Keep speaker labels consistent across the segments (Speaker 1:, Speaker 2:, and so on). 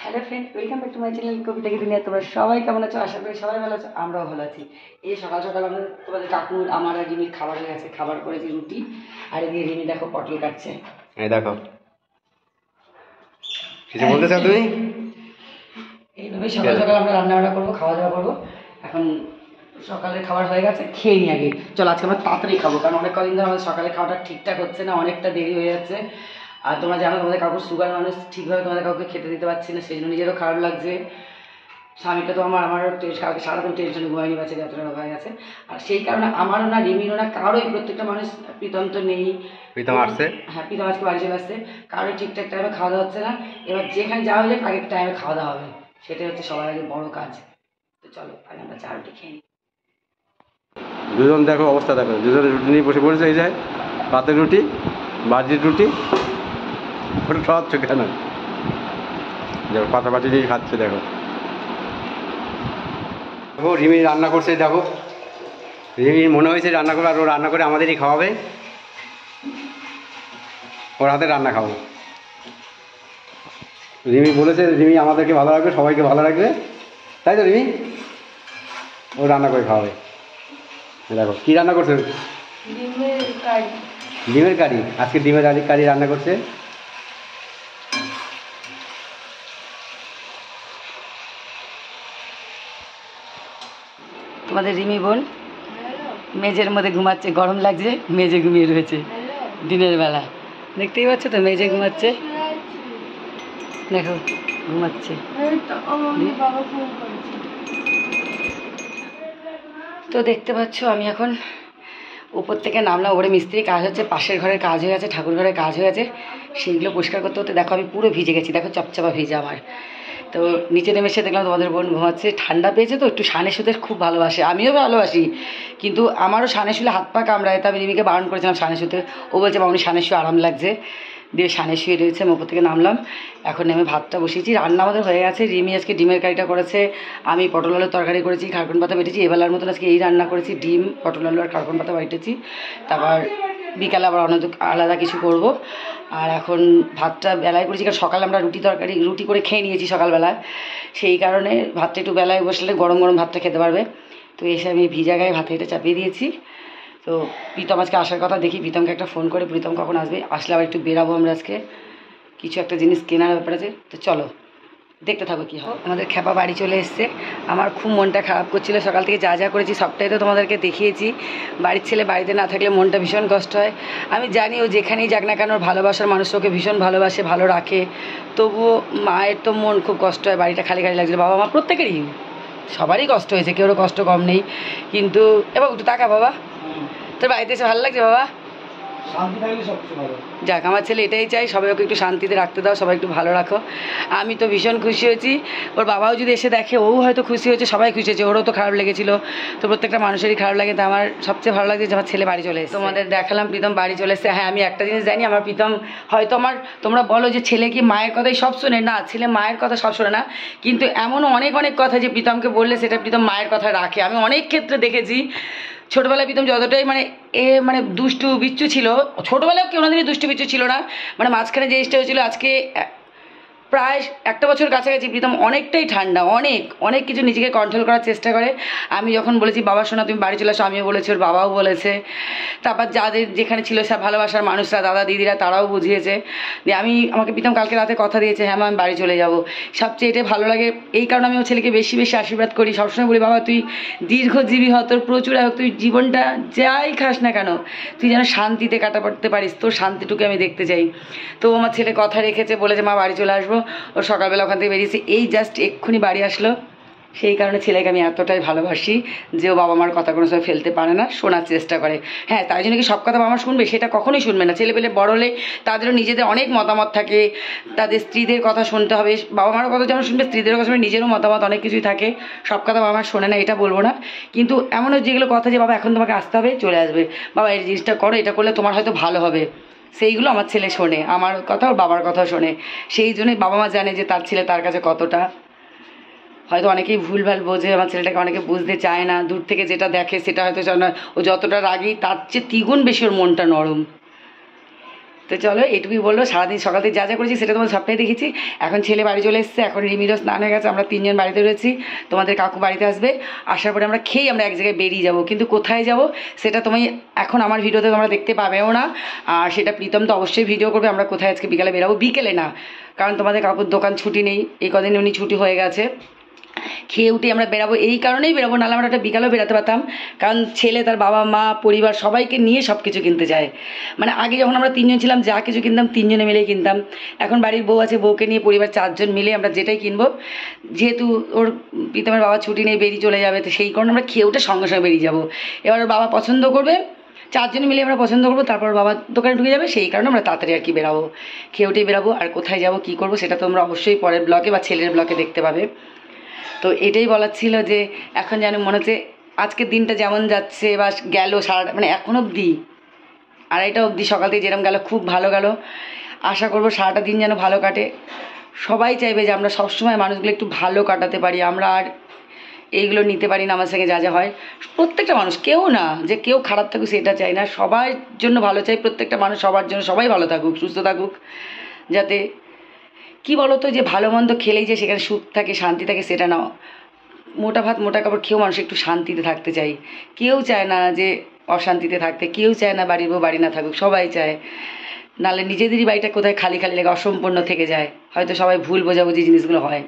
Speaker 1: Hello friend, welcome back to my channel কবিতাকে দুনিয়া। তোমরা সবাই কেমন আছো? আশা করি সবাই ভালো আছো, আমরাও ভালো আছি। এই সকাল সকাল আমরা তোমাদের কাকুর আমার আর রিমির খাবার হয়ে গেছে। খাবার করেছি রুটি, আর এদিকে রিমি দেখো পটল কাটছে।
Speaker 2: এই দেখো, কিছু বলতে চাও তুমি?
Speaker 1: এইভাবে সকাল সকাল আমরা রান্নাবান্না করবো, খাওয়া দাওয়া করবো। এখন সকালের খাবার হয়ে গেছে, খেয়ে নিই আগে। চলো আজকে আমরা তাড়াতাড়ি খাবো, কারণ অনেক কদিন ধরে আমাদের সকালে খাওয়াটা ঠিকঠাক হচ্ছে না, অনেকটা দেরি হয়ে যাচ্ছে। আর তোমরা জানো তোমাদের কাকুর সুগার মানুষ, ঠিকভাবে তোমাদের কাউকে খেতে দিতে পারছি না, সেই জন্য নিজেরও খারাপ লাগছে। স্বামীটা তো আমারও কালকে সারাদিন টেনশনে ঘুমায়নি, বাচ্চাদের এতটা হয়ে গেছে। আর সেই কারণে আমারও না, রিমিরও না, কারোই, প্রত্যেকটা মানুষ, প্রীতম তো নেই,
Speaker 2: প্রীতম আসছে,
Speaker 1: হ্যাঁ প্রীতম আজকে বাড়ি চলে আসছে, কারোই ঠিকঠাক টাইমে খাওয়া দাওয়া হচ্ছে না। এবার যেখানে যাওয়া হয়ে যায় আগে টাইমে খাওয়া দাওয়া হবে, সেটাই হচ্ছে সবার আগে বড় কাজ। তো চলো আগে আমরা চা রুটি খেয়ে নিই।
Speaker 2: দুজন দেখো অবস্থা, দেখো দুজনে রুটি নিয়ে বসে পড়েছে। এই যায় পাতের রুটি, বাজির রুটি, ওটা খাওয়াচ্ছ কেন? দেখো পাতাপাতি দিয়ে খাচ্ছে। দেখো দেখো রিমি রান্না করছে, দেখো রিমি মনে হয়েছে রান্না করবে, আর ও রান্না করে আমাদেরই খাওয়াবে। ওর হাতে রান্না খাবো। রিমি বলেছে রিমি আমাদেরকে ভালো রাখবে, সবাইকে ভালো রাখবে, তাই তো রিমি? ও রান্না করে খাওয়াবে। দেখো কী রান্না করছে? ডিমের কারি। আজকে ডিমের কারি রান্না করছে।
Speaker 1: তোমাদের রিমি বোন মেঝের মধ্যে ঘুমাচ্ছে, গরম লাগছে, মেঝে ঘুমিয়ে রয়েছে দিনের বেলা। দেখতেই পাচ্ছ তো, মেঝে ঘুমাচ্ছে, দেখো ঘুমাচ্ছে। তো দেখতে পাচ্ছ আমি এখন উপর থেকে নামলাম, ওপরে মিস্ত্রি কাজ হচ্ছে, পাশের ঘরের কাজ হয়ে গেছে, ঠাকুর ঘরের কাজ হয়ে গেছে, সেইগুলো পরিষ্কার করতে করতে দেখো আমি পুরো ভিজে গেছি। দেখো চপচপা ভিজে আমার। তো নিচে নেমে এসে দেখলাম তোমাদের বোন ঘুমাচ্ছে, ঠান্ডা পেয়েছে তো, একটু সানে শুতে খুব ভালোবাসে, আমিও ভালোবাসি, কিন্তু আমারও সানে শুলে হাত পা কামড়ায়। তো আমি রিমিকে বারণ করেছিলাম সানে শুতে, ও বলছে মামনি সানে শুয়ে আরাম লাগছে, দিয়ে সানে শুয়ে রয়েছে। আমি উপর থেকে নামলাম, এখন নেমে ভাতটা বসিয়েছি। রান্না আমাদের হয়ে গেছে। রিমি আজকে ডিমের কারিটা করেছে, আমি পটল আলুর তরকারি করেছি, খারকুন পাতা বেটেছি। এবেলার মতন আজকে এই রান্না করেছি, ডিম, পটল আলু আর খারকুন পাতা বেটেছি। তারপর বিকালে আবার অন্য আলাদা কিছু করব। আর এখন ভাতটা বেলায় করেছি, কারণ সকালে আমরা রুটি করে খেয়ে নিয়েছি সকালবেলায়, সেই কারণে ভাতটা একটু বেলায় বসলে গরম গরম ভাতটা খেতে পারবে। তো এসে আমি ভিজা গায়ে ভাতে এটা চাপিয়ে দিয়েছি। তো প্রীতম আজকে আসার কথা, দেখি প্রীতমকে একটা ফোন করে, প্রীতম কখন আসবে, আসলে আবার একটু বেরাবো আমরা আজকে, কিছু একটা জিনিস কেনার ব্যাপার আছে। তো চলো দেখতে থাকো কী হয়। আমাদের খ্যাপা বাড়ি চলে এসছে। আমার খুব মনটা খারাপ করছিল, সকাল থেকে যা যা করেছি সবটাই তো তোমাদেরকে দেখিয়েছি। বাড়ির ছেলে বাড়িতে না থাকলে মনটা ভীষণ কষ্ট হয়। আমি জানি ও যেখানেই যাক না কেন, ওর ভালোবাসার মানুষ ওকে ভীষণ ভালোবাসে, ভালো রাখে, তবুও মায়ের তো মন খুব কষ্ট হয়, বাড়িটা খালি খালি লাগছিল। বাবা মা প্রত্যেকেরই, সবারই কষ্ট হয়েছে, কেউরও কষ্ট কম নেই। কিন্তু এবার একটু টাকা বাবা, তোর বাড়িতে এসে ভালো লাগছে বাবা?
Speaker 3: শান্তি থাকলে সব কিছু ভালো।
Speaker 1: যাক, আমার ছেলে এটাই চাই, সবাই ওকে একটু শান্তিতে রাখতে দাও, সবাই একটু ভালো রাখো। আমি তো ভীষণ খুশি হয়েছি, ওর বাবাও যদি এসে দেখে ও হয়তো খুশি হয়েছে, সবাই খুশি হয়েছে, ওরও তো খারাপ লেগেছিলো। তো প্রত্যেকটা মানুষেরই খারাপ লাগে। তো আমার সবচেয়ে ভালো লাগছে যে আমার ছেলে বাড়ি চলে এসেছে। তোমাদের দেখালাম প্রীতম বাড়ি চলে এসেছে। হ্যাঁ, আমি একটা জিনিস জানি, আমার প্রীতম হয়তো তোমরা বলো যে ছেলে কি মায়ের কথাই সব শোনে, না, ছেলে মায়ের কথা সব শোনে না, কিন্তু এমনও অনেক অনেক কথা যে প্রীতমকে বললে সেটা প্রীতম মায়ের কথা রাখে। আমি অনেক ক্ষেত্রে দেখেছি। ছোটোবেলায় প্রীতম যতটাই মানে দুষ্টু বিচ্ছু ছিল, ছোটোবেলায় কেউ ওনাদের দুষ্টু বিচ্ছু ছিল না, মানে মাঝখানে যে জিনিসটা হয়েছিল, আজকে প্রায় একটা বছর কাছাকাছি প্রীতম অনেকটাই ঠান্ডা, অনেক অনেক কিছু নিজেকে কন্ট্রোল করার চেষ্টা করে। আমি যখন বলেছি বাবা শোনা তুমি বাড়ি চলে আসো, আমিও বলেছি, ওর বাবাও বলেছে। তারপর যাদের যেখানে ছিল সব ভালোবাসার মানুষরা, দাদা দিদিরা, তারাও বুঝিয়েছে। যে আমাকে প্রীতম কালকে রাতে কথা দিয়েছে, হ্যাঁ আমি বাড়ি চলে যাব। সবচেয়ে এটাই ভালো লাগে, এই কারণে আমি ওর ছেলেকে বেশি বেশি আশীর্বাদ করি। সবসময় বলি বাবা তুই দীর্ঘজীবী হ, তোর প্রচুর হোক, তুই জীবনটা যাই খাস না কেন তুই যেন শান্তিতে কাটাতে পারিস, তোর শান্তিটুকু আমি দেখতে চাই। তো আমার ছেলে কথা রেখেছে, বলেছে মা বাড়ি চলে আসবো। ও সকালবেলা ওখান থেকে বেরিয়েছে, এই জাস্ট এক্ষুনি বাড়ি আসলো। সেই কারণে ছেলেকে আমি এতটাই ভালোবাসি যে ও বাবা মার কথা কোনো সময় ফেলতে পারে না, শোনার চেষ্টা করে। হ্যাঁ, তাই জন্য কি সব কথা বাবা মা শুনবে সেটা কখনোই শুনবে না। ছেলেপেলে বড় হলে তাদেরও নিজেদের অনেক মতামত থাকে, তাদের স্ত্রীদের কথা শুনতে হবে, বাবা মারও কথা যেমন শুনবে, স্ত্রীদের কথা শুনবে, নিজেরও মতামত অনেক কিছুই থাকে। সব কথা বাবা মা শোনে না এটা বলবো না, কিন্তু এমনও যেগুলো কথা যে বাবা এখন তোমাকে আসতে হবে, চলে আসবে, বাবা এই জিনিসটা করো, এটা করলে তোমার হয়তো ভালো হবে, সেইগুলো আমার ছেলে শোনে, আমার কথা ওর বাবার কথাও শোনে। সেই জন্যই বাবা মা জানে যে তার ছেলে তার কাছে কতটা। হয়তো অনেকেই ভুলভাল বোঝে, আমার ছেলেটাকে অনেকে বুঝতে চায় না, দূর থেকে যেটা দেখে সেটা হয়তো চায় না। ও যতটা রাগী তার চেয়ে দ্বিগুণ বেশি ওর মনটা নরম। তো চলো এটুকুই বললো, সারাদিন সকাল থেকে যা যা করেছি সেটা তোমার সবটাই দেখেছি। এখন ছেলে বাড়ি চলে এসেছে, এখন রিমিরও স্নান হয়ে গেছে, আমরা 3 জন বাড়িতে রয়েছি। তোমাদের কাকু বাড়িতে আসবে, আসার পরে আমরা খেয়েই আমরা এক জায়গায় বেরিয়ে যাব, কিন্তু কোথায় যাব সেটা তুমি এখন আমার ভিডিওতে তোমরা দেখতে পাবেও না। আর সেটা প্রীতম তো অবশ্যই ভিডিও করবে আমরা কোথায় আজকে বিকালে বেরাবো। বিকেলে না, কারণ তোমাদের কাকুর দোকান ছুটি নেই, এই কদিন উনি ছুটি হয়ে গেছে। খেয়ে উঠে আমরা বেরাবো, এই কারণেই বেরাবো, নাহলে আমরা একটা বিকালেও বেরাতে পারতাম। কারণ ছেলে, তার বাবা মা, পরিবার সবাইকে নিয়ে সব কিছু কিনতে যায়। মানে আগে যখন আমরা 3 জন ছিলাম, যা কিছু কিনতাম 3 জনে মিলেই কিনতাম। এখন বাড়ির বউ আছে, বউকে নিয়ে পরিবার 4 জন মিলে আমরা যেটাই কিনবো। যেহেতু ওর প্রীতমের বাবা ছুটি নেই, বেরিয়ে চলে যাবে, তো সেই কারণে আমরা খেয়ে উঠে সঙ্গে সঙ্গে বেরিয়ে যাবো। এবার ওর বাবা পছন্দ করবে, 4 জন মিলে আমরা পছন্দ করবো, তারপর বাবা দোকানে ঢুকে যাবে, সেই কারণে আমরা তাড়াতাড়ি আর কি বেরাবো, খেয়ে উঠেই বেরাবো। আর কোথায় যাব কী করবো সেটা তোমরা অবশ্যই পরের ব্লগে বা ছেলের ব্লগে দেখতে পাবে। তো এটাই বলার ছিল যে এখন যেন মনে হচ্ছে আজকের দিনটা যেমন যাচ্ছে বা গেল সারা, মানে এখন অবধি 2:30 অবধি সকাল থেকে যেরকম গেল খুব ভালো গেল। আশা করবো সারাটা দিন যেন ভালো কাটে। সবাই চাইবে যে আমরা সবসময় মানুষগুলো একটু ভালো কাটাতে পারি, আমরা আর এইগুলো নিতে পারি না আমার সঙ্গে যা যা হয়। প্রত্যেকটা মানুষ, কেউ না যে কেউ খারাপ থাকুক সেটা চাই না, সবার জন্য ভালো চাই। প্রত্যেকটা মানুষ সবার জন্য, সবাই ভালো থাকুক, সুস্থ থাকুক, যাতে কি বলো তো, যে ভালো মন্দ খেলেই যে সেখানে সুখ থাকে, শান্তি থাকে, সেটা না। মোটা ভাত মোটা কাপড় খেয়েও মানুষ একটু শান্তিতে থাকতে চাই। কেউ চায় না যে অশান্তিতে থাকতে, কেউ চায় না বাড়ির বউ বাড়ি না থাকুক, সবাই চায়। নাহলে নিজেদেরই বাড়িটা কোথায় খালি খালি লাগে, অসম্পূর্ণ থেকে যায়। হয়তো সবাই ভুল বোঝাবুঝি জিনিসগুলো হয়,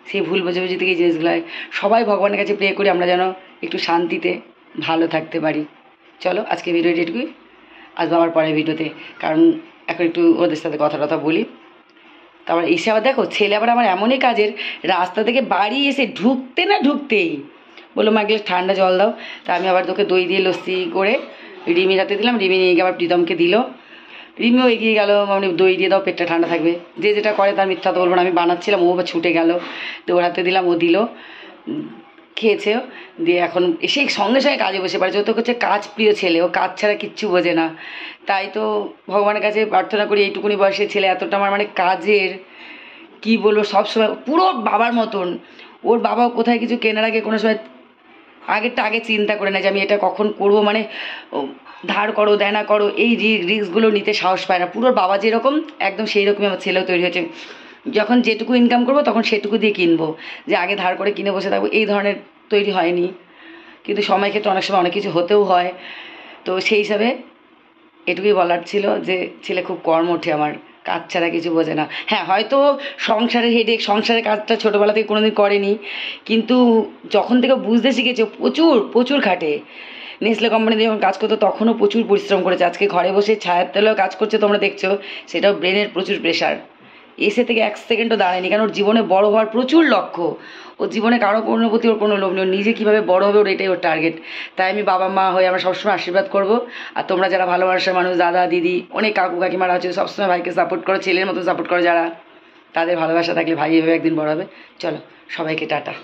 Speaker 1: সেই ভুল বোঝাবুঝি থেকে এই জিনিসগুলো হয়। সবাই ভগবানের কাছে প্রে করি আমরা যেন একটু শান্তিতে ভালো থাকতে পারি। চলো আজকে ভিডিওটি এটুকুই, আসবো আবার পরের ভিডিওতে, কারণ এখন একটু ওদের সাথে কথা টথা বলি। তারপর এসে আবার দেখো ছেলে আবার আমার এমনই কাজের, রাস্তা থেকে বাড়ি এসে ঢুকতেই বললো মা গেলে ঠান্ডা জল দাও। তা আমি আবার তোকে দই দিয়ে লস্যি করে রিমির হাতে দিলাম, রিমি নিয়ে গিয়ে আবার প্রীতমকে দিল, রিমিও এগিয়ে গেল, মানে দই দিয়ে দাও পেটটা ঠান্ডা থাকবে। যে যেটা করে তার মিথ্যা তো বলবো না, আমি বানাচ্ছিলাম, ও আবার ছুটে গেল, তো ওর হাতে দিলাম, ও দিল, খেয়েছেও। দিয়ে এখন এসেই সঙ্গে সঙ্গে কাজে বসে পড়েছে। ও তো হচ্ছে কাজ প্রিয় ছেলে, ও কাজ ছাড়া কিচ্ছু বোঝে না। তাই তো ভগবানের কাছে প্রার্থনা করি এইটুকুনি বয়সের ছেলে এতটা আমার মানে কাজের, কি বলবো, সবসময় পুরো বাবার মতন। ওর বাবাও কোথায় কিছু কেনার আগে কোনো সময় আগেরটা আগে চিন্তা করে না যে আমি এটা কখন করবো, মানে ধার করো দেনা করো এই রিস্কগুলো নিতে সাহস পায় না। পুরো বাবা যেরকম একদম সেই রকমই আমার ছেলেও তৈরি হয়েছে। যখন যেটুকু ইনকাম করবো তখন সেটুকু দিয়ে কিনবো, যে আগে ধার করে কিনে বসে থাকবো, এই ধরনের তৈরি হয়নি। কিন্তু সময় ক্ষেত্রে অনেক সময় অনেক কিছু হতেও হয়। তো সেই হিসাবে এটুকুই বলার ছিল যে ছেলে খুব কর্মঠে আমার, কাজ ছাড়া কিছু বোঝে না। হ্যাঁ হয়তো সংসারের হেডেক, সংসারের কাজটা ছোটোবেলা থেকে কোনোদিন করেনি, কিন্তু যখন থেকে বুঝতে শিখেছে প্রচুর প্রচুর খাটে। নেসলে কোম্পানিতে যখন কাজ করতো তখনও প্রচুর পরিশ্রম করেছে। আজকে ঘরে বসে ছায়ার তেলেও কাজ করছে তোমরা দেখছো, সেটাও ব্রেনের প্রচুর প্রেশার। এসে থেকে 1 সেকেন্ডও দাঁড়ায়নি, কারণ ওর জীবনে বড় হওয়ার প্রচুর লক্ষ্য। ওর জীবনে কারো কোনো প্রতি ওর কোনো লোভ নেই, ওর নিজে কীভাবে বড় হবে ওর এটাই ওর টার্গেট। তাই আমি বাবা মা হয়ে আমরা সবসময় আশীর্বাদ করবো। আর তোমরা যারা ভালোবাসার মানুষ, দাদা দিদি, অনেক কাকু কাকিমারা আছে, সবসময় ভাইকে সাপোর্ট করো, ছেলের মতো সাপোর্ট করো যারা, তাদের ভালোবাসা থাকলে ভাই এভাবে একদিন বড় হবে। চলো সবাইকে টাটা।